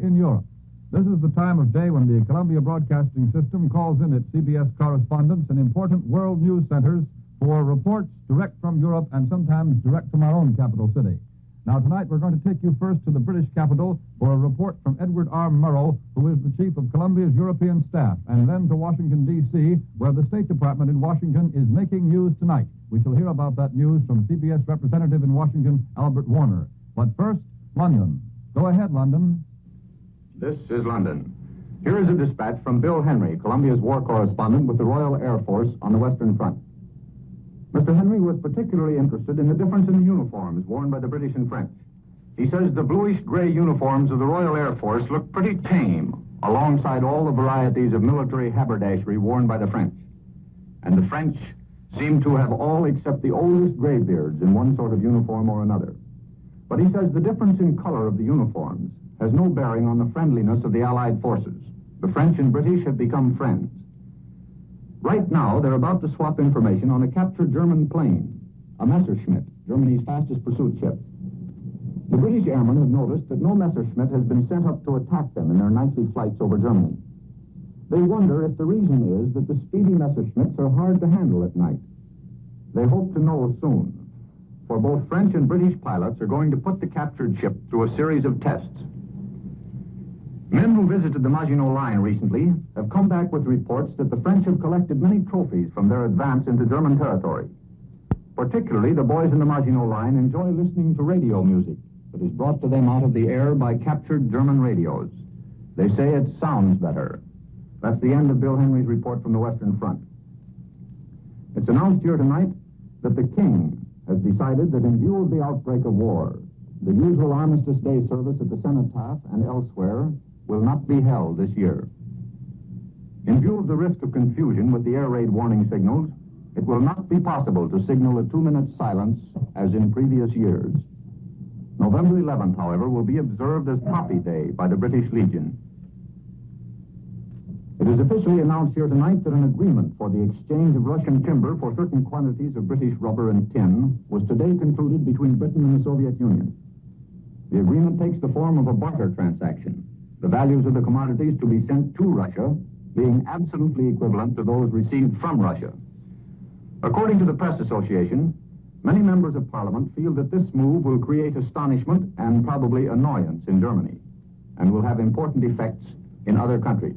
in Europe. This is the time of day when the Columbia Broadcasting System calls in its CBS correspondents in important world news centers for reports direct from Europe and sometimes direct from our own capital city. Now, tonight, we're going to take you first to the British capital for a report from Edward R. Murrow, who is the chief of Columbia's European staff, and then to Washington, D.C., where the State Department in Washington is making news tonight. We shall hear about that news from CBS representative in Washington, Albert Warner. But first, London. Go ahead, London. This is London. Here is a dispatch from Bill Henry, Columbia's war correspondent with the Royal Air Force on the Western Front. Mr. Henry was particularly interested in the difference in the uniforms worn by the British and French. He says the bluish-gray uniforms of the Royal Air Force look pretty tame alongside all the varieties of military haberdashery worn by the French. And the French seem to have all except the oldest graybeards in one sort of uniform or another. But he says the difference in color of the uniforms has no bearing on the friendliness of the Allied forces. The French and British have become friends. Right now, they're about to swap information on a captured German plane, a Messerschmitt, Germany's fastest pursuit ship. The British airmen have noticed that no Messerschmitt has been sent up to attack them in their nightly flights over Germany. They wonder if the reason is that the speedy Messerschmitts are hard to handle at night. They hope to know soon, for both French and British pilots are going to put the captured ship through a series of tests. Men who visited the Maginot Line recently have come back with reports that the French have collected many trophies from their advance into German territory. Particularly, the boys in the Maginot Line enjoy listening to radio music that is brought to them out of the air by captured German radios. They say it sounds better. That's the end of Bill Henry's report from the Western Front. It's announced here tonight that the King has decided that in view of the outbreak of war, the usual Armistice Day service at the Cenotaph and elsewhere will not be held this year. In view of the risk of confusion with the air raid warning signals, it will not be possible to signal a 2-minute silence as in previous years. November 11th, however, will be observed as Poppy Day by the British Legion. It is officially announced here tonight that an agreement for the exchange of Russian timber for certain quantities of British rubber and tin was today concluded between Britain and the Soviet Union. The agreement takes the form of a barter transaction, the values of the commodities to be sent to Russia being absolutely equivalent to those received from Russia. According to the Press Association, many members of Parliament feel that this move will create astonishment and probably annoyance in Germany and will have important effects in other countries.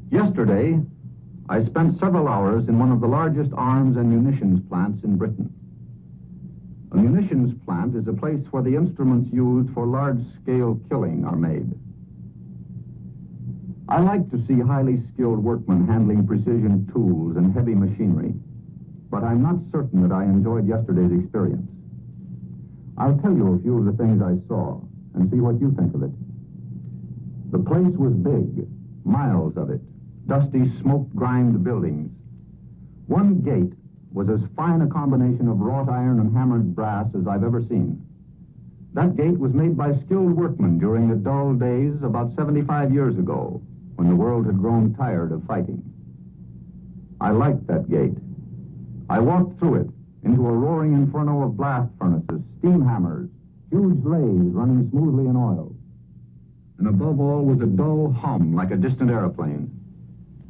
Yesterday, I spent several hours in one of the largest arms and munitions plants in Britain. A munitions plant is a place where the instruments used for large-scale killing are made. I like to see highly skilled workmen handling precision tools and heavy machinery, but I'm not certain that I enjoyed yesterday's experience. I'll tell you a few of the things I saw and see what you think of it. The place was big, miles of it, dusty, smoke-grimed buildings. One gate was as fine a combination of wrought iron and hammered brass as I've ever seen. That gate was made by skilled workmen during the dull days about 75 years ago, when the world had grown tired of fighting. I liked that gate. I walked through it into a roaring inferno of blast furnaces, steam hammers, huge lathes running smoothly in oil. And above all was a dull hum like a distant airplane.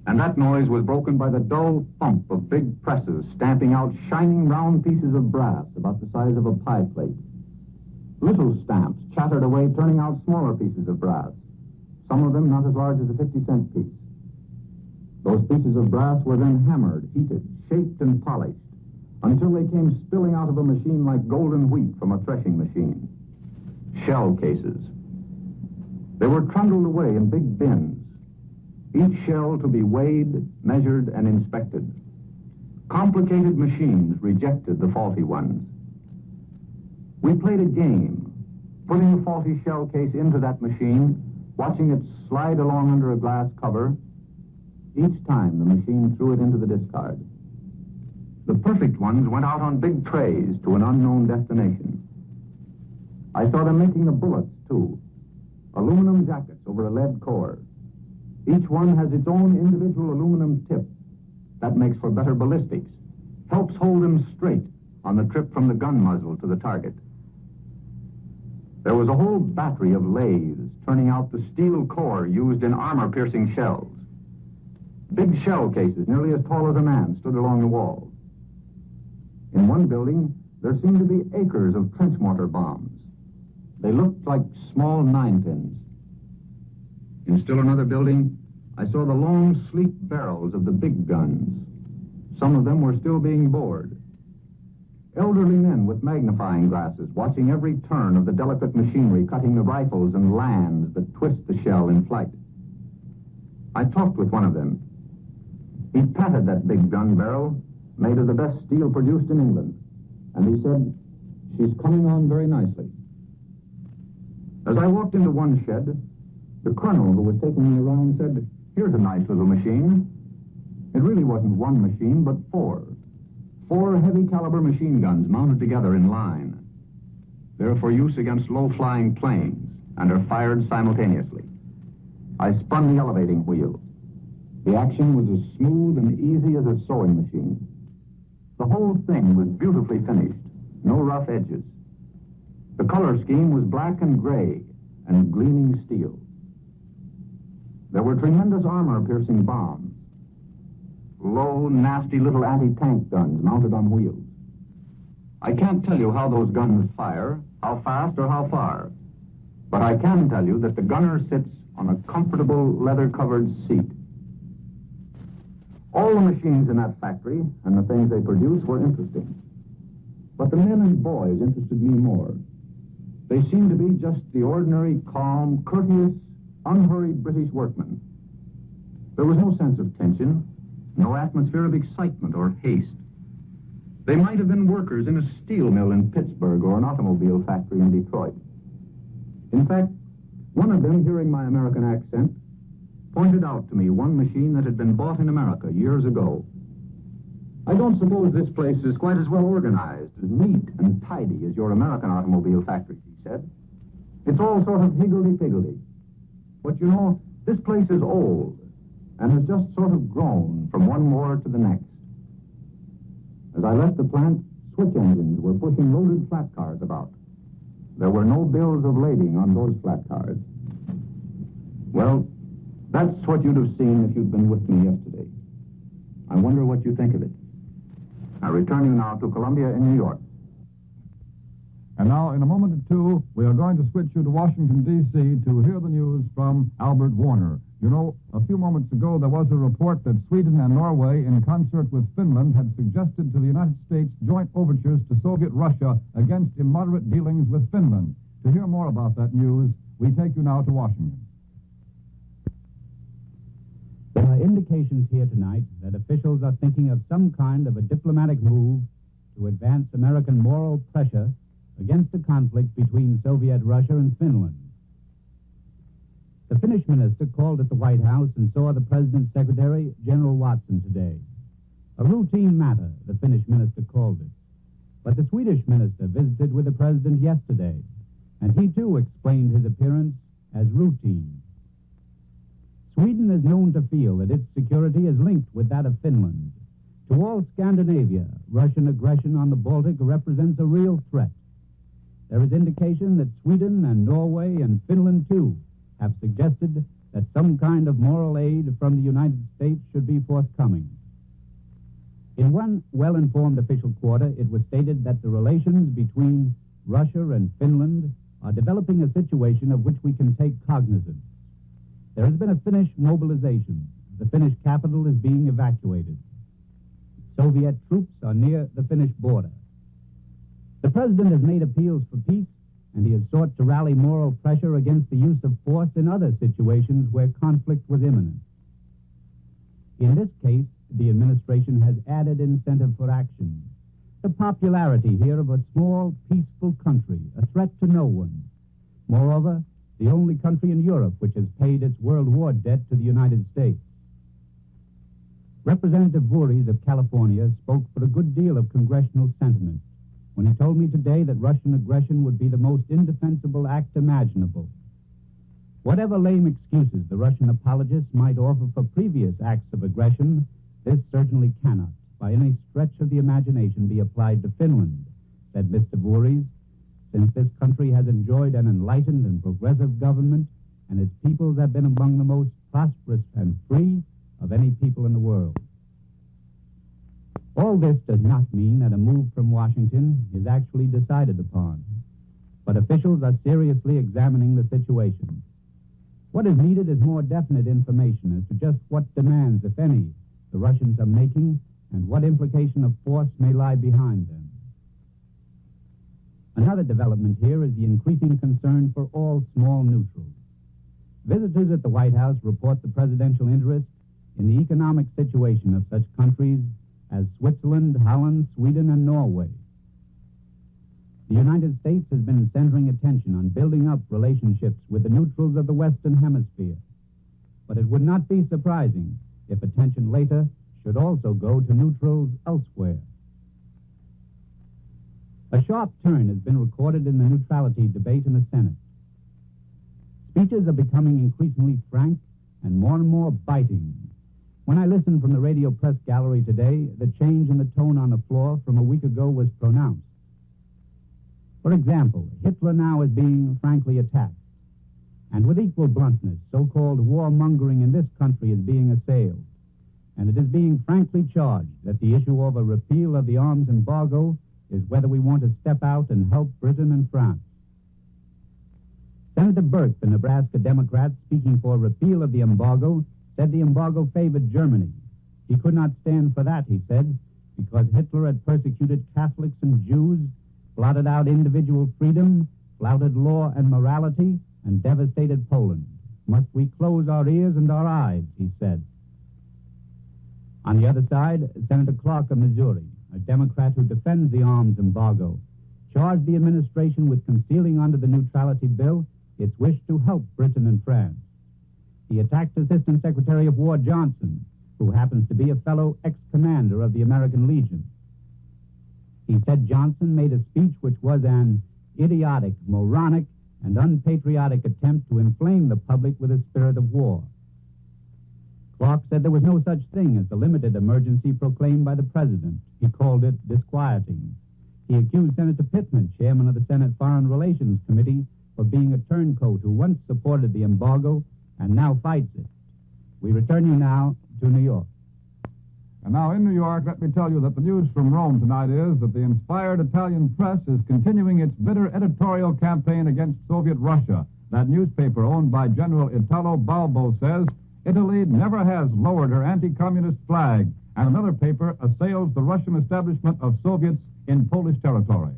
And that noise was broken by the dull thump of big presses stamping out shining round pieces of brass about the size of a pie plate. Little stamps chattered away, turning out smaller pieces of brass, some of them not as large as a 50-cent piece. Those pieces of brass were then hammered, heated, shaped, and polished, until they came spilling out of a machine like golden wheat from a threshing machine. Shell cases. They were trundled away in big bins, each shell to be weighed, measured, and inspected. Complicated machines rejected the faulty ones. We played a game, putting the faulty shell case into that machine, watching it slide along under a glass cover. Each time the machine threw it into the discard. The perfect ones went out on big trays to an unknown destination. I saw them making the bullets, too. Aluminum jackets over a lead core. Each one has its own individual aluminum tip. That makes for better ballistics. Helps hold them straight on the trip from the gun muzzle to the target. There was a whole battery of lathes turning out the steel core used in armor-piercing shells. Big shell cases, nearly as tall as a man, stood along the walls. In one building, there seemed to be acres of trench mortar bombs. They looked like small 9-pins. In still another building, I saw the long, sleek barrels of the big guns. Some of them were still being bored. Elderly men with magnifying glasses watching every turn of the delicate machinery cutting the rifles and lands that twist the shell in flight. I talked with one of them. He patted that big gun barrel, made of the best steel produced in England, and he said, "She's coming on very nicely." As I walked into one shed, the colonel who was taking me around said, "Here's a nice little machine." It really wasn't one machine, but four. 4 heavy-caliber machine guns mounted together in line. They're for use against low-flying planes and are fired simultaneously. I spun the elevating wheel. The action was as smooth and easy as a sewing machine. The whole thing was beautifully finished, no rough edges. The color scheme was black and gray and gleaming steel. There were tremendous armor-piercing bombs, low, nasty little anti-tank guns mounted on wheels. I can't tell you how those guns fire, how fast or how far, but I can tell you that the gunner sits on a comfortable leather-covered seat. All the machines in that factory and the things they produce were interesting. But the men and boys interested me more. They seemed to be just the ordinary, calm, courteous, unhurried British workmen. There was no sense of tension, no atmosphere of excitement or haste. They might have been workers in a steel mill in Pittsburgh or an automobile factory in Detroit. In fact, one of them, hearing my American accent, pointed out to me one machine that had been bought in America years ago. "I don't suppose this place is quite as well organized, as neat and tidy as your American automobile factories," he said. "It's all sort of higgledy-piggledy. But you know, this place is old and has just sort of grown from one war to the next." As I left the plant, switch engines were pushing loaded flat cars about. There were no bills of lading on those flat cars. Well, that's what you'd have seen if you'd been with me yesterday. I wonder what you think of it. I return you now to Columbia in New York. And now, in a moment or two, we are going to switch you to Washington, D.C. to hear the news from Albert Warner. You know, a few moments ago, there was a report that Sweden and Norway, in concert with Finland, had suggested to the United States joint overtures to Soviet Russia against immoderate dealings with Finland. To hear more about that news, we take you now to Washington. There are indications here tonight that officials are thinking of some kind of a diplomatic move to advance American moral pressure against the conflict between Soviet Russia and Finland. The Finnish minister called at the White House and saw the President's Secretary, General Watson, today. A routine matter, the Finnish minister called it. But the Swedish minister visited with the President yesterday, and he too explained his appearance as routine. Sweden is known to feel that its security is linked with that of Finland. To all Scandinavia, Russian aggression on the Baltic represents a real threat. There is indication that Sweden and Norway and Finland, too, have suggested that some kind of moral aid from the United States should be forthcoming. In one well-informed official quarter, it was stated that the relations between Russia and Finland are developing a situation of which we can take cognizance. There has been a Finnish mobilization. The Finnish capital is being evacuated. Soviet troops are near the Finnish border. The President has made appeals for peace, and he has sought to rally moral pressure against the use of force in other situations where conflict was imminent. In this case, the administration has added incentive for action. The popularity here of a small, peaceful country, a threat to no one. Moreover, the only country in Europe which has paid its World War debt to the United States. Representative Voorhees of California spoke for a good deal of congressional sentiment when he told me today that Russian aggression would be the most indefensible act imaginable. Whatever lame excuses the Russian apologists might offer for previous acts of aggression, this certainly cannot, by any stretch of the imagination, be applied to Finland, said Mr. Voorhees, since this country has enjoyed an enlightened and progressive government, and its peoples have been among the most prosperous and free of any people in the world. All this does not mean that a move from Washington is actually decided upon, but officials are seriously examining the situation. What is needed is more definite information as to just what demands, if any, the Russians are making and what implication of force may lie behind them. Another development here is the increasing concern for all small neutrals. Visitors at the White House report the presidential interest in the economic situation of such countries as Switzerland, Holland, Sweden, and Norway. The United States has been centering attention on building up relationships with the neutrals of the Western Hemisphere. But it would not be surprising if attention later should also go to neutrals elsewhere. A sharp turn has been recorded in the neutrality debate in the Senate. Speeches are becoming increasingly frank and more biting. When I listened from the radio press gallery today, the change in the tone on the floor from a week ago was pronounced. For example, Hitler now is being frankly attacked. And with equal bluntness, so-called warmongering in this country is being assailed. And it is being frankly charged that the issue of a repeal of the arms embargo is whether we want to step out and help Britain and France. Senator Burke, the Nebraska Democrat, speaking for repeal of the embargo, said the embargo favored Germany. He could not stand for that, he said, because Hitler had persecuted Catholics and Jews, blotted out individual freedom, flouted law and morality, and devastated Poland. Must we close our ears and our eyes, he said. On the other side, Senator Clark of Missouri, a Democrat who defends the arms embargo, charged the administration with concealing under the neutrality bill its wish to help Britain and France. He attacked Assistant Secretary of War Johnson, who happens to be a fellow ex-commander of the American Legion. He said Johnson made a speech which was an idiotic, moronic, and unpatriotic attempt to inflame the public with a spirit of war. Clark said there was no such thing as the limited emergency proclaimed by the president. He called it disquieting. He accused Senator Pittman, chairman of the Senate Foreign Relations Committee, of being a turncoat who once supported the embargo and now fights it. We return you now to New York. And now in New York, let me tell you that the news from Rome tonight is that the inspired Italian press is continuing its bitter editorial campaign against Soviet Russia. That newspaper, owned by General Italo Balbo, says Italy never has lowered her anti-communist flag, and another paper assails the Russian establishment of Soviets in Polish territory.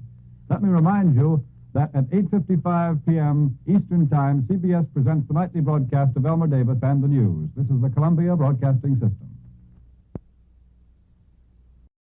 Let me remind you that at 8:55 p.m. Eastern Time, CBS presents the nightly broadcast of Elmer Davis and the news. This is the Columbia Broadcasting System.